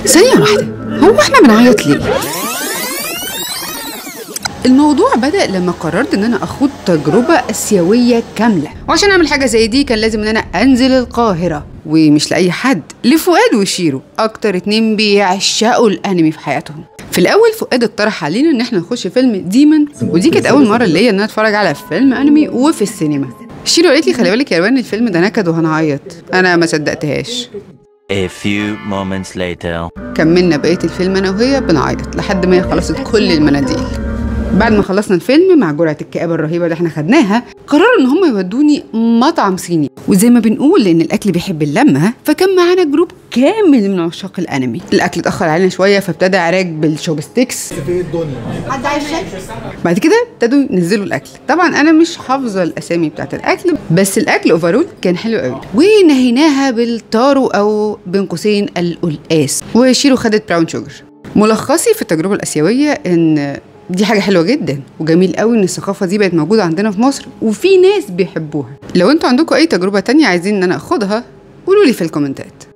ثانية واحدة، هو احنا بنعيط ليه؟ الموضوع بدأ لما قررت ان انا اخوض تجربة اسيوية كاملة، وعشان اعمل حاجة زي دي كان لازم ان انا انزل القاهرة، ومش لأي حد، لفؤاد وشيرو، اكتر اتنين بيعشقوا الانمي في حياتهم. في الاول فؤاد اقترح علينا ان احنا نخش فيلم ديمون، ودي كانت اول مرة ليا ان انا اتفرج على فيلم انمي وفي السينما. شيرو قالت لي خلي بالك يا روان الفيلم ده نكد وهنعيط. انا ما صدقتهاش. A few moments later. كملنا بقية الفيلم انا وهي بنعيط لحد ما هي خلصت كل المناديل. بعد ما خلصنا الفيلم مع جرعة الكآبة الرهيبة اللي احنا خدناها، قرروا ان هم يودوني مطعم صيني، وزي ما بنقول لان الاكل بيحب اللمة، فكان معانا جروب كامل من عشاق الانمي. الاكل اتاخر علينا شويه فابتدى عراك بالشوبستيكس في الدنيا. بعد كده ابتدوا ينزلوا الاكل. طبعا انا مش حافظه الاسامي بتاعت الاكل، بس الاكل اوفرول كان حلو قوي، ونهيناها بالتارو او بين قوسين القلقاس، وشيرو خدت براون شوجر. ملخصي في التجربه الاسيويه ان دي حاجة حلوة جدا وجميل قوي ان الثقافة دي بقت موجودة عندنا في مصر وفي ناس بيحبوها. لو انتوا عندكم اي تجربة تانية عايزين ان انا اخدها قولولي في الكومنتات.